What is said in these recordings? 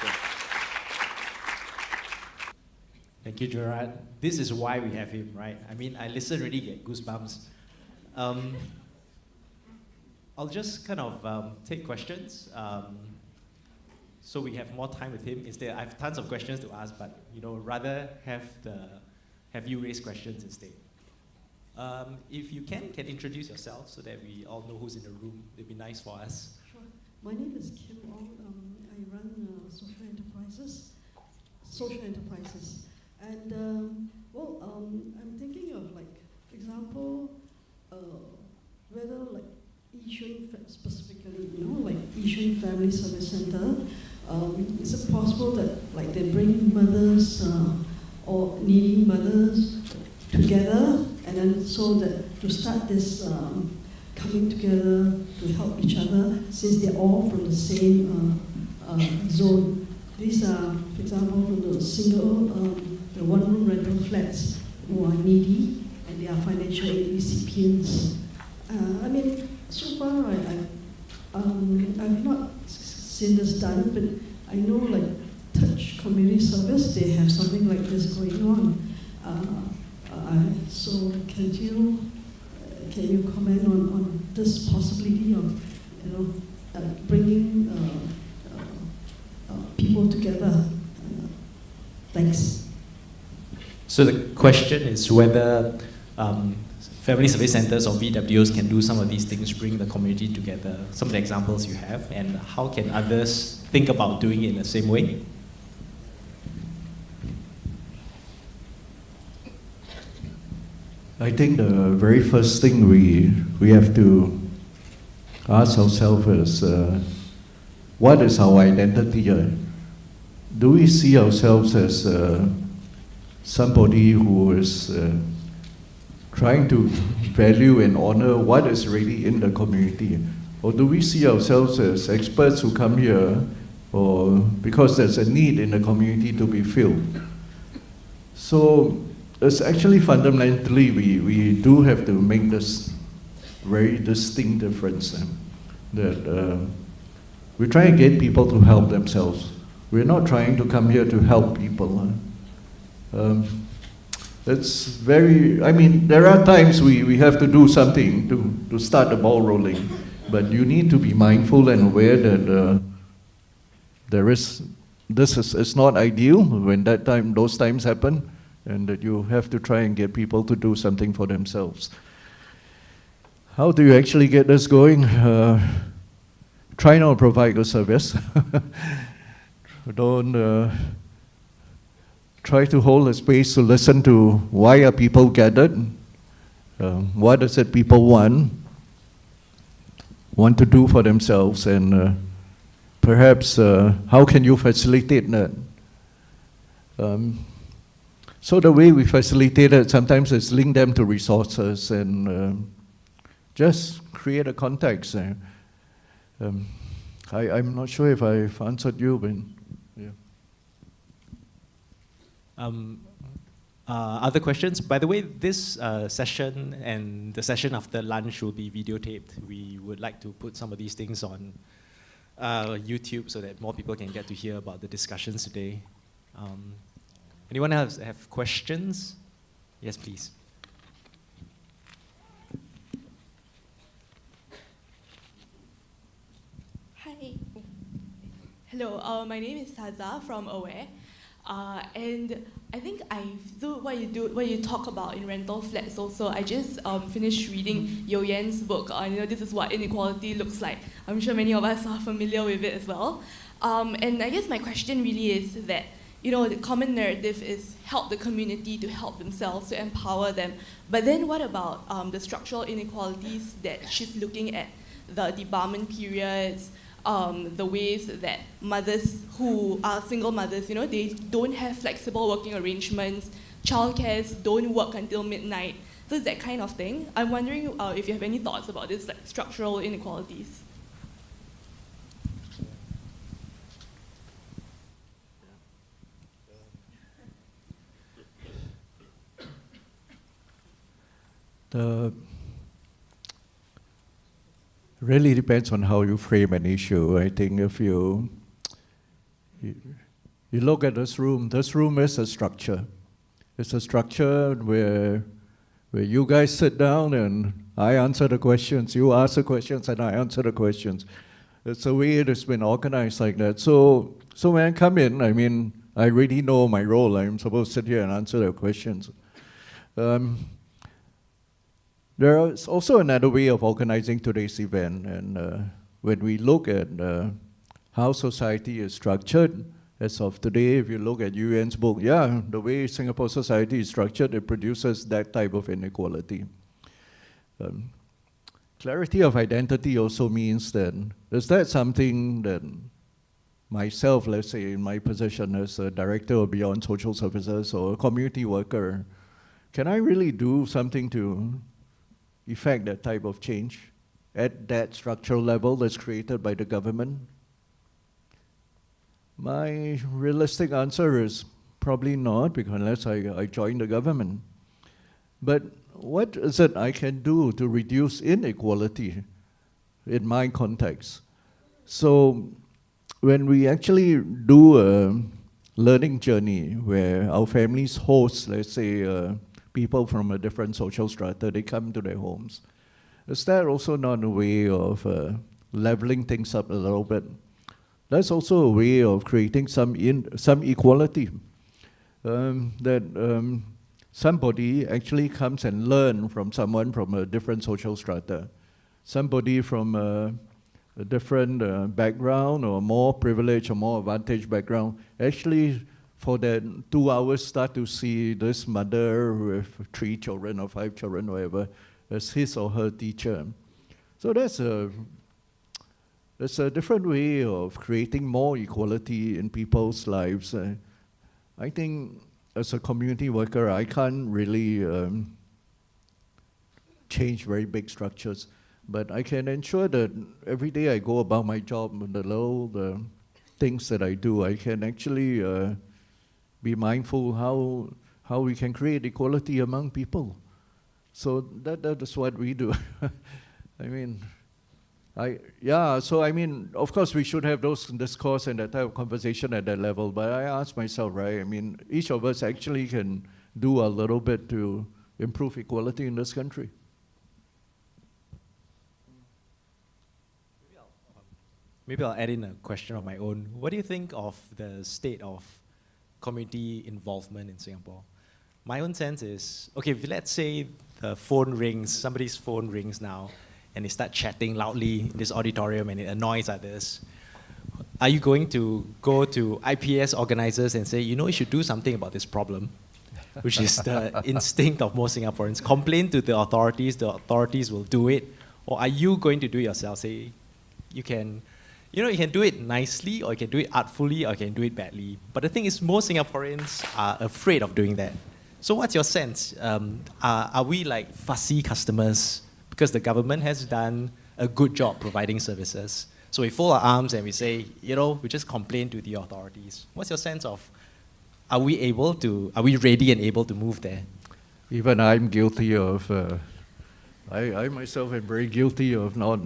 Sure. Thank you, Gerard. This is why we have him, right? I mean, I listen already get goosebumps. I'll just kind of take questions. So we have more time with him. Instead, I have tons of questions to ask, but rather have you raise questions instead. If you can introduce yourself so that we all know who's in the room. It'd be nice for us. Sure. My name is Kim Ong. I run social enterprises. And I'm thinking of, like, for example, whether like Yishun specifically, like Yishun Family Service Center, is it possible that like they bring mothers or needy mothers together, and then so that to start this coming together to help each other, since they're all from the same zone. These are, for example, from the single, the one-room rental flats who are needy and they are financial aid recipients. I mean, so far I've not seen this done, but I know like Touch Community Service, they have something like this going on. So can you comment on this possibility of bringing people together? Thanks. So the question is whether family service centers or VWOs can do some of these things, bring the community together, some of the examples you have, and how can others think about doing it in the same way? I think the very first thing we have to ask ourselves is, what is our identity? Do we see ourselves as somebody who is trying to value and honor what is really in the community? Or do we see ourselves as experts who come here or because there's a need in the community to be filled? So it's actually fundamentally, we do have to make this very distinct difference that we try and get people to help themselves. We're not trying to come here to help people. It's very, I mean, there are times we have to do something to start the ball rolling, but you need to be mindful and aware that it's not ideal when those times happen, and that you have to try and get people to do something for themselves. How do you actually get this going? Try not to provide a service. Don't try to hold a space to listen to why are people gathered, what is it people want to do for themselves, and perhaps how can you facilitate that? So the way we facilitate it sometimes is link them to resources and just create a context. I'm not sure if I've answered you, but yeah. Other questions? By the way, this session and the session after lunch will be videotaped. We would like to put some of these things on YouTube so that more people can get to hear about the discussions today. Anyone else have questions? Yes, please. Hi. Hello, my name is Saza from Aware. And I think what you talk about in rental flats also. I just finished reading Yo Yan's book on, this is what inequality looks like. I'm sure many of us are familiar with it as well. And I guess my question really is that, the common narrative is help the community to help themselves, to empower them. But then what about the structural inequalities that she's looking at, the debarment periods, the ways that mothers who are single mothers, they don't have flexible working arrangements, childcares don't work until midnight. So it's that kind of thing. I'm wondering if you have any thoughts about this, like structural inequalities. Really depends on how you frame an issue. I think if you You look at this room. This room is a structure. It's a structure where you guys sit down and I answer the questions, you ask the questions, and I answer the questions. It's the way it has been organized like that. So when I come in, I mean, I already know my role. I'm supposed to sit here and answer the questions. There is also another way of organizing today's event, and when we look at how society is structured, as of today, if you look at UN's book, yeah, the way Singapore society is structured, it produces that type of inequality. Clarity of identity also means that, is that something that myself, let's say in my position as a director of Beyond Social Services or a community worker, can I really do something to effect that type of change at that structural level that's created by the government? My realistic answer is probably not, because unless I join the government. But what is it I can do to reduce inequality in my context? So when we actually do a learning journey where our families host, let's say, people from a different social strata, they come to their homes, is that also not a way of leveling things up a little bit? That's also a way of creating some equality, that somebody actually comes and learns from someone from a different social strata, somebody from a different background or more privileged or more advantaged background, actually for that 2 hours start to see this mother with 3 children or 5 children, whatever, as his or her teacher. So that's a different way of creating more equality in people's lives. I think as a community worker, I can't really change very big structures, but I can ensure that every day I go about my job, the things that I do, I can actually be mindful how we can create equality among people. So that is what we do. I mean, of course we should have those discourse and that type of conversation at that level, but I ask myself, right, I mean, each of us actually can do a little bit to improve equality in this country. Maybe I'll add in a question of my own. What do you think of the state of community involvement in Singapore? My own sense is, okay, if let's say the phone rings, somebody's phone rings now, and they start chatting loudly in this auditorium and it annoys others, are you going to go to IPS organizers and say, you should do something about this problem, which is the instinct of most Singaporeans? Complain to the authorities will do it. Or are you going to do it yourself? Say, you can do it nicely, or you can do it artfully, or you can do it badly. But the thing is, most Singaporeans are afraid of doing that. So what's your sense? Are we like fussy customers because the government has done a good job providing services? So we fold our arms and we say, we just complain to the authorities. What's your sense of, are we ready and able to move there? Even I'm guilty of, I myself am very guilty of not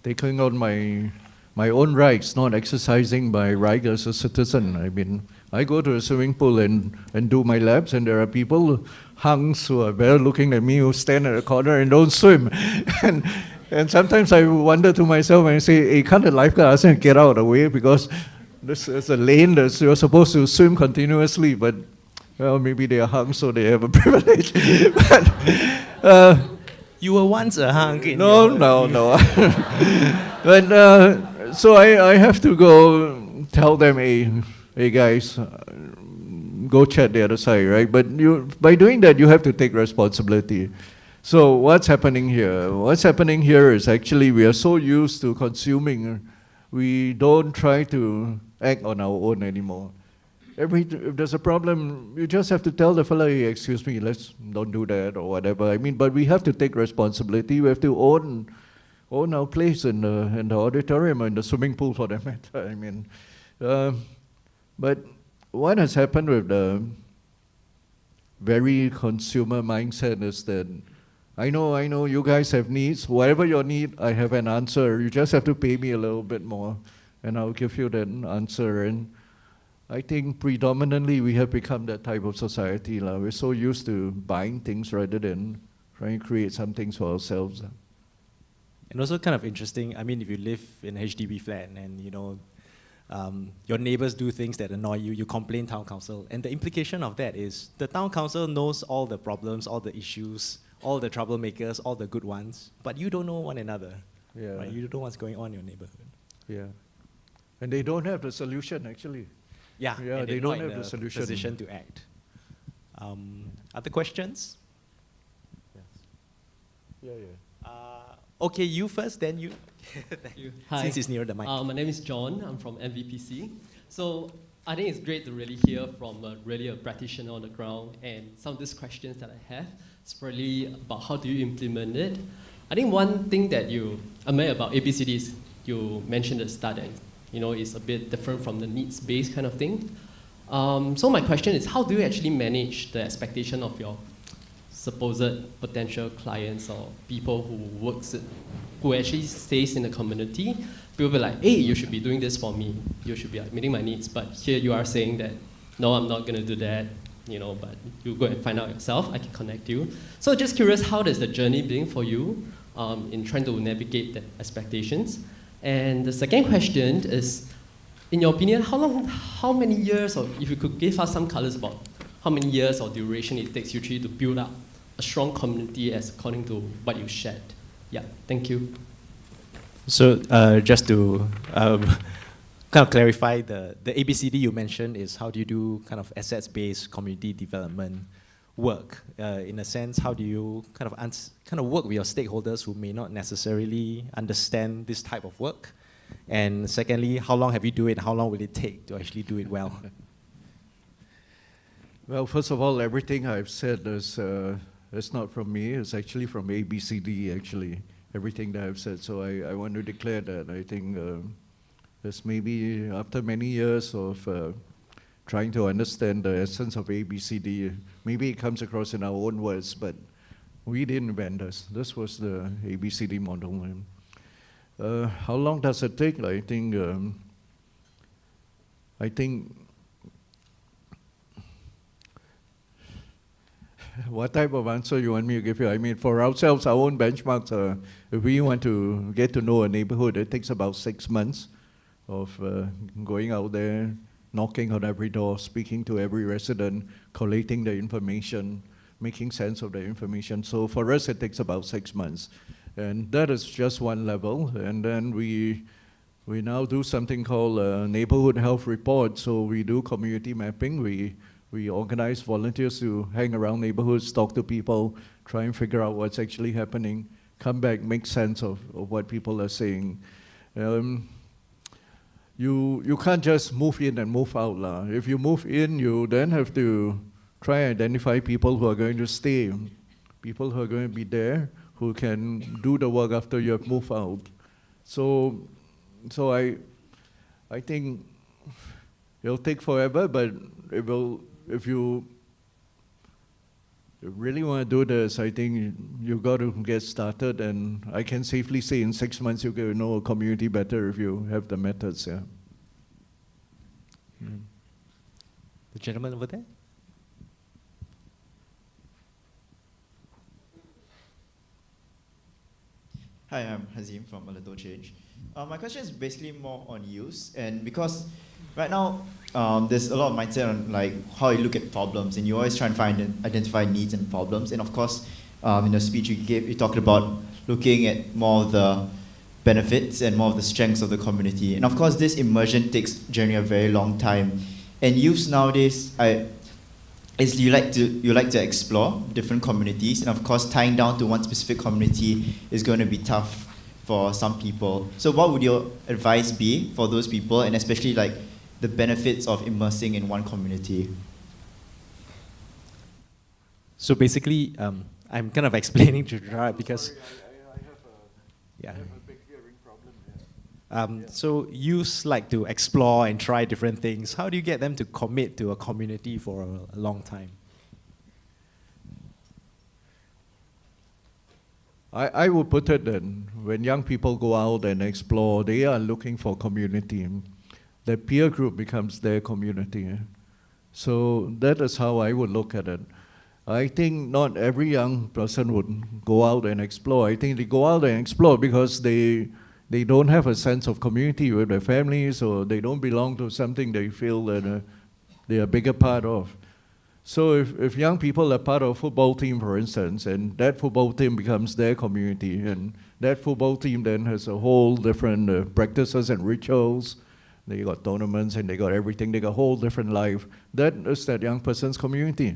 taking on my own rights, not exercising my right as a citizen. I mean, I go to a swimming pool and do my laps, and there are people, hunks, who are better looking than me, who stand at a corner and don't swim. And sometimes I wonder to myself and say, hey, can't the lifeguard ask them to get out of the way, because this is a lane that you're supposed to swim continuously, but well, maybe they are hunks, so they have a privilege. But you were once a hunk. No. But so I have to go tell them, hey guys, go chat the other side, right? But by doing that, you have to take responsibility. So what's happening here? What's happening here is actually we are so used to consuming, we don't try to act on our own anymore. If there's a problem, you just have to tell the fellow, hey, excuse me, let's don't do that or whatever. I mean, but we have to take responsibility. We have to own our place in the auditorium or in the swimming pool, for that matter. I mean, but what has happened with the very consumer mindset is that I know you guys have needs. Whatever your need, I have an answer. You just have to pay me a little bit more. And I'll give you that answer. And I think predominantly we have become that type of society. We're so used to buying things rather than trying to create some things for ourselves. And also kind of interesting, I mean, if you live in a HDB flat and, you know, your neighbors do things that annoy you, you complain town council. And the implication of that is the town council knows all the problems, all the issues, all the troublemakers, all the good ones, but you don't know one another. Yeah. Right? You don't know what's going on in your neighborhood. Yeah. And they don't have the solution, actually. Yeah, Yeah, and they they're don't not have in the a solution. position to act. Other questions? Yes. Yeah, yeah. Okay, you first, then you. Thank you. Hi. Since it's near the mic. My name is John. I'm from MVPC. So I think it's great to really hear from really a practitioner on the ground. And some of these questions that I have is really about how do you implement it. I think one thing that you admit about ABCD is you mentioned at the start that, you know, it's a bit different from the needs-based kind of thing. So my question is, how do you actually manage the expectation of your supposed potential clients or people who actually stays in the community? People will be like, hey, you should be doing this for me. You should be like, meeting my needs. But here you are saying that, no, I'm not going to do that. You know, but you go and find out yourself. I can connect you. So just curious, how does the journey been for you in trying to navigate the expectations? And the second question is, in your opinion, how many years, or if you could give us some colors about how many years or duration it takes usually to build up a strong community as according to what you shared? Yeah, thank you. So just to kind of clarify, the ABCD you mentioned is how do you do kind of assets-based community development work? In a sense, how do you kind of work with your stakeholders who may not necessarily understand this type of work? And secondly, how long have you do it? How long will it take to actually do it well? Well, first of all, everything I've said is not from me. It's actually from ABCD, actually, everything that I've said. So I want to declare that. I think it's maybe after many years of trying to understand the essence of ABCD, maybe it comes across in our own words, but we didn't invent this. This was the ABCD model. How long does it take? I think what type of answer you want me to give you? I mean, for ourselves, our own benchmarks, if we want to get to know a neighborhood, it takes about 6 months of going out there, knocking on every door, speaking to every resident, collating the information, making sense of the information. So for us, it takes about 6 months. And that is just one level. And then we now do something called a neighborhood health report. So we do community mapping. We organize volunteers to hang around neighborhoods, talk to people, try and figure out what's actually happening, come back, make sense of what people are saying. You can't just move in and move out. If you move in, you then have to try and identify people who are going to stay, people who are going to be there, who can do the work after you have moved out. So I think it'll take forever, but if you really want to do this, I think you've got to get started, and I can safely say in 6 months you get to know a community better if you have the methods. Yeah. The gentleman over there? Hi, I'm Hazim from A Little Change. My question is basically more on use, and because right now there's a lot of mindset on like how you look at problems, and you always try and identify needs and problems. And of course, in the speech you gave, you talked about looking at more of the benefits and more of the strengths of the community. And of course, this immersion takes generally a very long time. And youths nowadays, you like to explore different communities, and of course, tying down to one specific community is going to be tough for some people. So, what would your advice be for those people, and especially like the benefits of immersing in one community? So basically, I'm kind of explaining to Gerard because I have a big hearing problem here. so youths like to explore and try different things. How do you get them to commit to a community for a long time? I would put it that when young people go out and explore, they are looking for community. Their peer group becomes their community. So that is how I would look at it. I think not every young person would go out and explore. I think they go out and explore because they don't have a sense of community with their families, or they don't belong to something they feel that they are a bigger part of. So if young people are part of a football team, for instance, and that football team becomes their community, and that football team then has a whole different practices and rituals, they got tournaments and they got everything, they got a whole different life, that is that young person's community.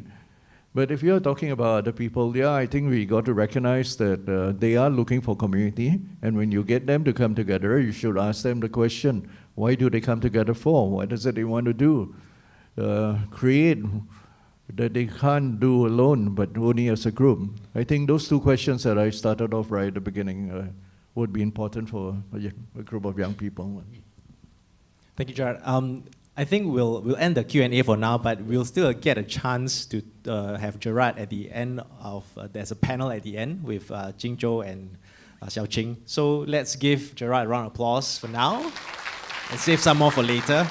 But if you're talking about other people, yeah, I think we got to recognize that they are looking for community, and when you get them to come together, you should ask them the question, why do they come together for? What is it they want to do? Create that they can't do alone, but only as a group. I think those two questions that I started off right at the beginning would be important for a group of young people. Thank you, Gerard. I think we'll end the Q&A for now, but we'll still get a chance to have Gerard at the end of, there's a panel at the end with Jing Zhou and Xiao Qing. So let's give Gerard a round of applause for now and save some more for later.